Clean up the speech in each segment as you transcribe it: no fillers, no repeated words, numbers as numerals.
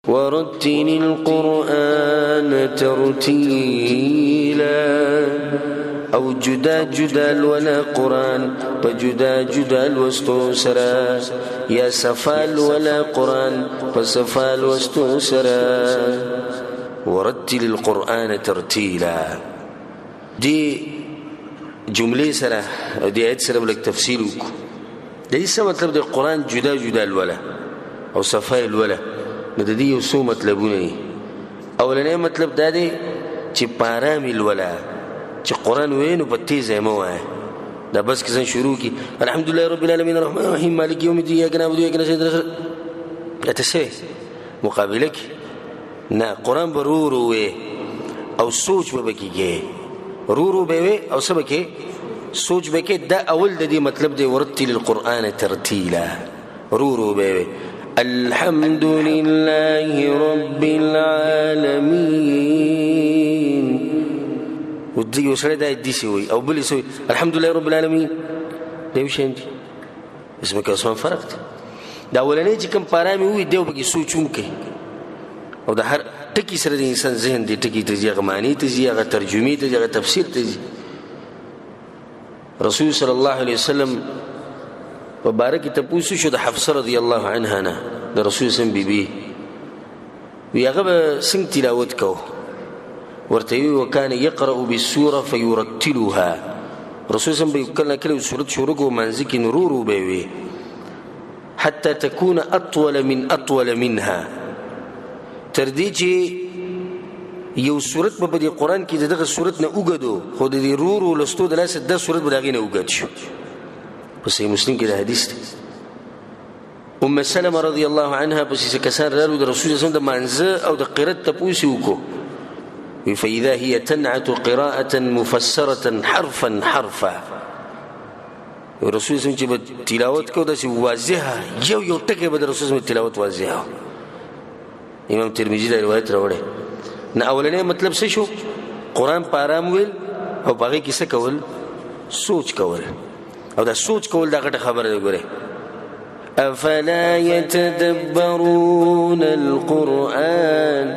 ورتل القرآن ترتيلا او جدا جدا الولا قرآن پا جدا جدا الوستو سرا یا صفا الولا قرآن پا صفا الوستو سرا ورتل القرآن ترتيلا دی جملے سرا دی آیت سرا بلک تفصیل کو دی سا مطلب دی قرآن جدا جدا الولا او صفا الولا نو د دې یو څو مطلبونه دي. اولنی مطلب دا دی چې پارامي الولا چې قرآن وایي نو په تیزه یې مه وایه دا بس کسان شروع کی الحمدلله رب العالمین الرحمن الرحیم مالک یوم الدین ایاک نعبد و ایاک نستعین دا ته مقابله کی نه قرآن به رو رو وایي او سوچ به پکې کې رو رو به وایي او څه به کې سوچ به کې دا اول د دې مطلب دی ورتل القرآن ترتیلا رو رو به وایي الحمد لله رب العالمين ودي وسره دا دي سوي او بل سوي الحمد لله رب العالمين دا وش عندي اسمك اسمان فرقت دا ولنه چې کوم پارامي وي دیو بګي سوچون کې او دا هر ټکی سره د انسان ذهن دی ټکی ته ځي معنی ته ځي هغه ترجمه ته ځي هغه تفسیر ته ځي. رسول صلی الله علیه وسلم مبارک تپوسو شو د حفصه رضی الله عنها نه د رسول سم بیبي وی هغه څنګه تلاوت کو ورته وی وکانه يقرأ بالسوره فيرتلها رسول سم به کله کله سورت شروع کو منځ کې نورو به وي حتى تكون اطول منها تر دې چې یو سورت په دې قران کې دغه سورت نه وګدو خو د دې رورو لستو د لاس د سورت بداغې نه وګد شو په صحیح مسلم کې د حدیث سلمة رضی الله عنها پس کسان رالو د رسول الله د منځه او د قرات تپوسی وکړو فاذا هي تنعت قراءة مفسرة حرفا حرفا رسول الله چې تلاوت کو د واضحه یو ټکی به د رسول الله تلاوت واضحه. امام ترمذی دا روایت راوړي نه اولنې مطلب څه شو قران په آرام ویل او باغې کې څه کول سوچ کول او دا سوچ کول دا غټه خبره ده ګوره افلا يتدبرون القرآن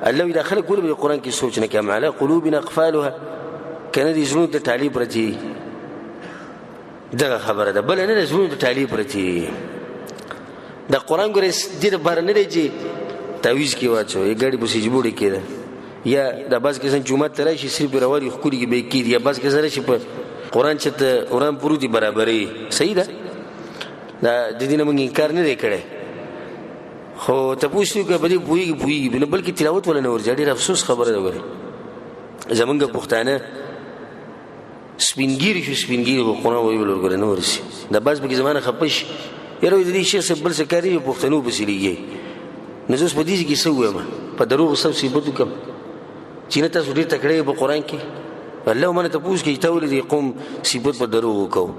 الله اذا خلق کول په قران کې سوچ نه کوي على قلوبنا اقفالها کنه دي زړه ته تعلیب رتی دا خبره ده بل نه زړه ته تعلیب رتی دا قران ګوره دې بار نه دی تعویز کې واچو یې ګاډي په سجبوړي کې یا دا باز کې څنګه جمعه ترای شي صرف راوړي خوري کې به کې یا باز کې سره شي په قران چې ته قران پروتي برابرې صحیح ده دا د دې نه موږ انکار نه وکړي خو ته پوښتنه کوي په دې پوي بل بلکې تلاوت ولا نه ورځي ډېر افسوس خبره ده ګوره زمونږ پښتانه سپینګيري شو سپینګيري قران ویل ورګره نه ورسي دا باز به زمانه خپش یره دې شي بل څه کوي پښتنو بسلیږي نزوس په دې کې څه وایم په دروغ سم صفاتو کوم چې نه تاسو ډېر تکړه په قران کې الله مونږ ته پوښتنه کوي ته ولې قوم صفات په دروغ کو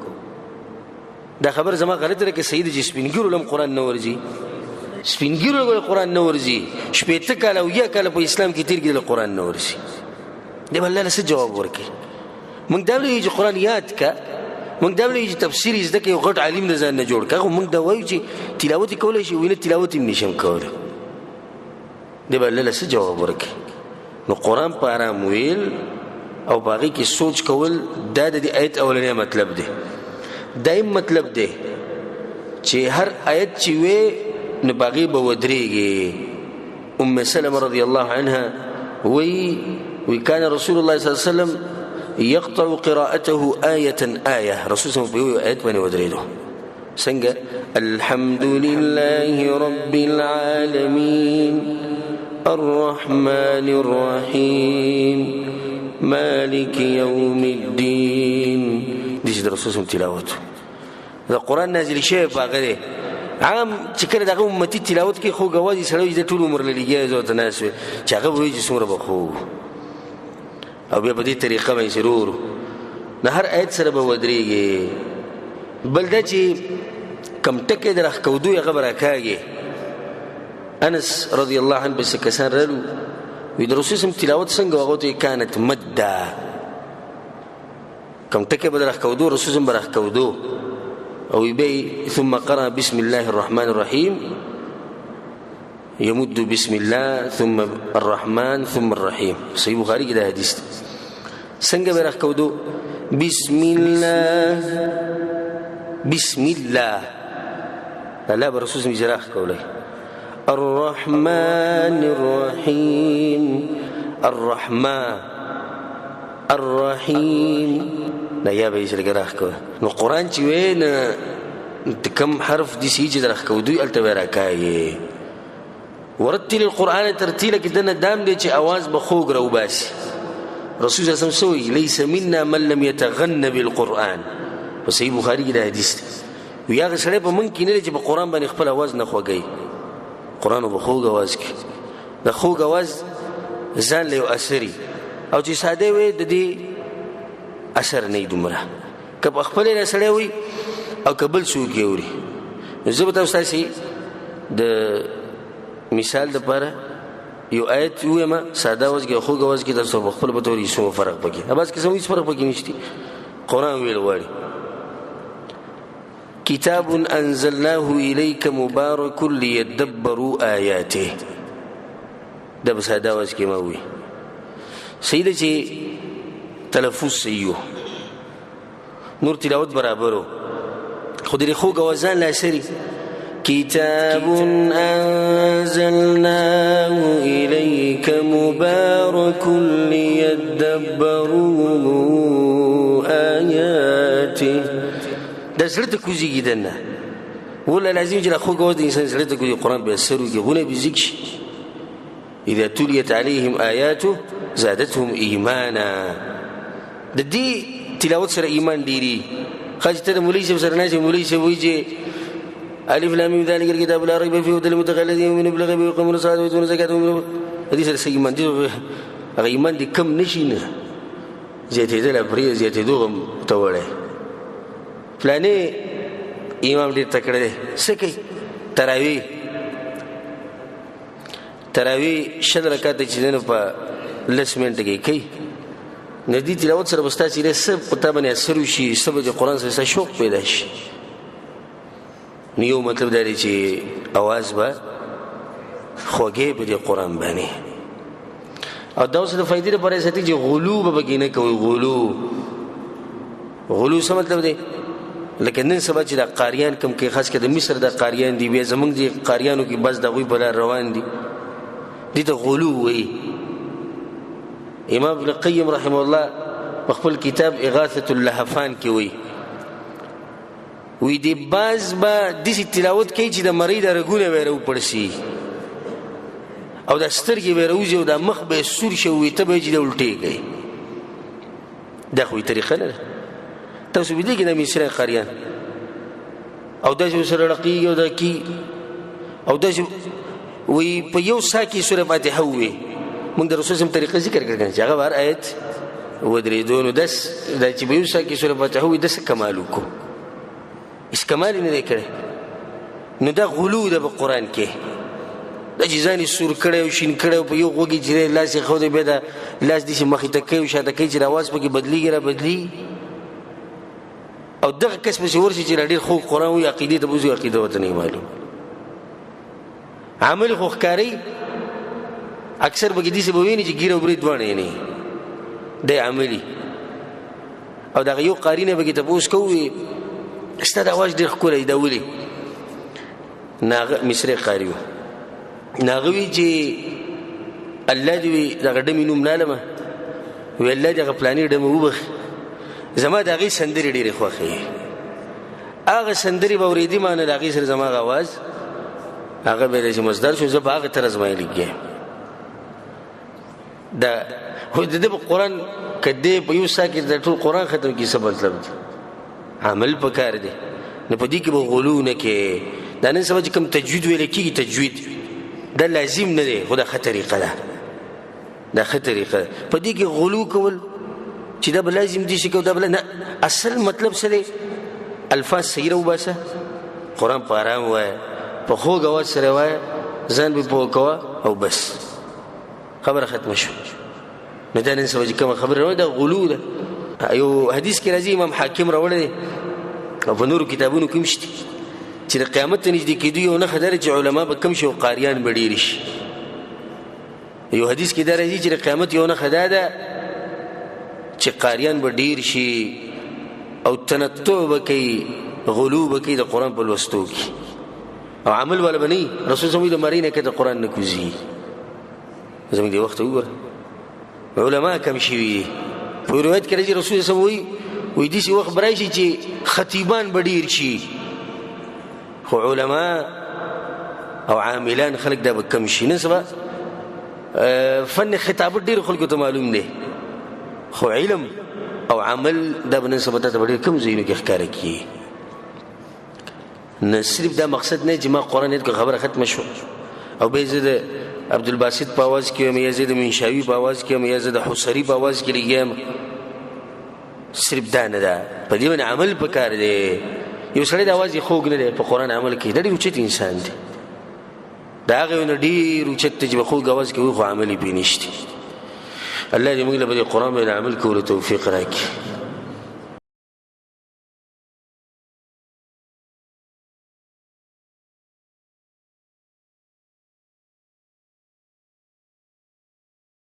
دا خبر زما غلط ده کې سید چې سپینګیرو لم قران نه ورځي سپینګیرو قران نه ورځي شپېته کاله او یا کاله په اسلام کې تیر کې قران نه ورځي دی بل له څه جواب ورکړي موږ دا ویل چې قران یاد کا موږ دا ویل چې تفسیر زده کې غټ عالم نه ځان نه جوړ کا موږ دا وایو چې تلاوت کولای شي وینه تلاوت هم نشم کولای دی بل له څه جواب ورکړي نو قران په آرام ویل او باقي کې سوچ کول دا د آیت اولنی مطلب دی دایم مطلب دی چې هر آیت چې وې نو باقي به ودرېږي سلمة رضی الله عنها وی کان رسول الله صلی الله علیه وسلم يقطع قراءته آية رسول الله په آیت باندې ودرېدو څنګه الحمد لله رب العالمين الرحمن الرحيم مالك يوم الدين دي چې رسول الله تلاوت دا قران نازل شوی باغره عام چې کله دغه امتی تلاوت کې خو غواړي سره د ټول عمر لګي زوته ناس چې هغه وایي چې څومره بخو او بیا په دې طریقه باندې سرور نه هر آیت سره به ودرېږي بل دا چې کم ټکه درخ کودو یې خبره کاږي انس رضی الله عنه بس کسان رلو وی د رسول الله تلاوت څنګه هغه ته كانت مدا کم ټکه به درخ کودو رسول الله برخ کودو او يبي ثم قرأ بسم الله الرحمن الرحيم يمد بسم الله ثم الرحمن ثم الرحيم صحيح بخاري کې دا حدیث څنګه به راخ کودو بسم الله الله برسول سم جراح کوله الرحمن الرحيم الرحيم لا یا به چې راخ کوله نو قران چې وین کم حرف دي چې راخ کودو التبرا کوي ورتل القرآن ترتيلا كدنا دام دي چې आवाज بخوګ راو باسي رسول الله صلی الله علیه وسلم ليس منا من لم يتغن بالقرآن په صحیح بخاری کې دا حدیث دی ویا غسړې په من کې نه چې په قرآن باندې خپل आवाज نه خوګي قرآن بخوګ आवाज کې د خوګ आवाज ځان له اثري او چې ساده وي د دې اثر نه دومره کله خپل نه سړې وي او قبل شو کېوري زه به تاسو ته د مثال د پاره یو آیت ویما ساده وځي خو غوځ کې تاسو خپل په توري څه فرق پکې بس کې څه فرق پکې نشته قرآن ویل وایي کتاب انزلناه الیک مبارک لیدبروا آیاته دا به ساده وځي کې ما وی سیده چې تلفظ سیو نور تلاوت برابرو خو دې خو غوځان لا سری كتاب أنزلناه إليك مبارك ليدبروا آياته ده سرت كوزي جدنا ولا لازم يجي أخوك وده إنسان سرت كوزي القرآن بيسروا يقولون بيزكش إذا تليت عليهم آياته زادتهم إيمانا ده دي تلاوت سر إيمان ديري خاجة ترى موليسة وسرناش موليسة ويجي الف لام میم ذلك الكتاب لا ريب فيه هدى للمتقين يؤمنون بالغيب ويقيمون الصلاة ويؤتون الزكاة هذه سر ایمان دي ایمان دي کم نشینه زیاتې ده لپاره زیاتې دوغم توړې فلانه امام دې تکړه ده سکه تراوی شل رکعات چې نه په لسمنټ کې کوي ندی تلاوت سره بستا چې سب پتا باندې اثر شي سبب قرآن سره شوق پیدا شي نیو مطلب دا دی چې आवाज به خوږه په قرآن باندې او دا اوس د فائدې لپاره ستې چې غلو به بګینه کوي غلو څه مطلب دی لکه نن سبا چې د قاریان کم کې خاص کړه د مصر د قاریان دی بیا زمونږ د قاریانو کې بس دغه په روان دي دي ته غلو وي امام ابن القیم رحمه الله خپل کتاب اغاثه اللهفان کې وی دی باز با دسی تلاوت کوي چې د مریض رګونه ویرو پړسي او د سترګې ویروځي او د مخ به سور شوی ته به چې د الټي کوي دا خو طریقه نه تاسو به دې کې د مصر قاریان او د سره رقي او د کی او د وی په یو ساکي سوره فاتحه وي موږ د رسول سم طریقه ذکر کړل چې هغه بار آیت ودریدون دس د چې په یو ساکي سوره فاتحه وي د کمال کو اس کمال نه کړي نو دا غلو د قرآن کې د جزاني سور کړي او شین کړي په یو غوږی جره لاس خو دې به دا لاس دې مخې ته کوي شاته کوي چې आवाज پکې بدلی او دغه کس به ورشي چې ډېر خو قرآن او عقیده ته بوزي عقیده وته نه معلوم عمل خو ښکاری اکثر به دې څه بویني چې ګیره وبرید ونه نه د عملي او دغه یو قارینه به ته پوس کوي استاد आवाज ډېر ښکلی دا ولي ناغه مصری قاریو ناغوی چې الله دې دغه ډمې نوم نالمه وی الله دغه پلانې ډمه وبخ زما دغه سندري ډېرې خوښې هغه سندري به اورېدي ما نه دغه سره زما आवाज هغه به چې مصدر شو زه به هغه طرز ما لیکم دا خو د قرآن کده په یو ساکه د ټول قرآن ختم کی څه مطلب دی عمل پکار دی نه پدې کې به غلو نه کې دا نن سبا چې کوم تجوید ویل کېږي تجوید دا لازم نه دی خو دا ښه طریقه ده دا ښه طریقه پدې کې غلو کول چې دا لازم دي چې کو دا بل نه اصل مطلب څه دی الفاظ صحیح وباسه قرآن په آرام وای په خوږ आवाज سره وای ځان به پوه کوه او بس خبره ختم شو نو دا نن سبا چې کوم خبره ده غلو ده یو حدیث کې راځي امام حاکم راوړی او په نورو کتابونو کې مشته چې د قیامت ته نږدې کېدو یو نښه دا ده چې علما به کم شي او قاریان به ډېر شي. یو حدیث کې دا راځي چې د قیامت یو نښه دا ده چې قاریان به ډېر شي او تنطع به کوي، غلو به کوي د قرآن په لوستو کې، او عمل والا به نه وي. رسول صلی الله علیه وسلم د مرۍ نه که د قرآن نه کوزي. زموږ دې وخت وګوره علما کم شوي دي. په روایت کې راځي رسول صلی الله علیه وسلم وایي داسې وخت به راشي چې خطیبان به ډېر شي، خو علما او عاملان خلک دا به کم شي. نن سبا فن خطابت ډېرو خلکو ته معلوم دی، خو علم او عمل دا به نن سبا ته به ډېر کم ځایونو کې ښکاره کېږي. نه صرف دا مقصد نه چې ما قرآن یاد کړ خبره ختمه شوه او بیا زه د عبدالباسط په آواز کې یم یا زه د منشاوي په آواز کې یم یا زه د حسري په آواز کې لګیم. صرف دا نه ده، په دې باندې عمل پکار دی. یو سړی د آواز یې خوږ نه دی، په قرآن عمل کوي، دا ډېر اوچت انسان دی. د هغې نه ډېر اوچت دی چې په خوږ آواز کوي خو عمل یې پرې نشته. الله دې موږ له په دې قرآن باندې عمل کولو توفیق راکړي.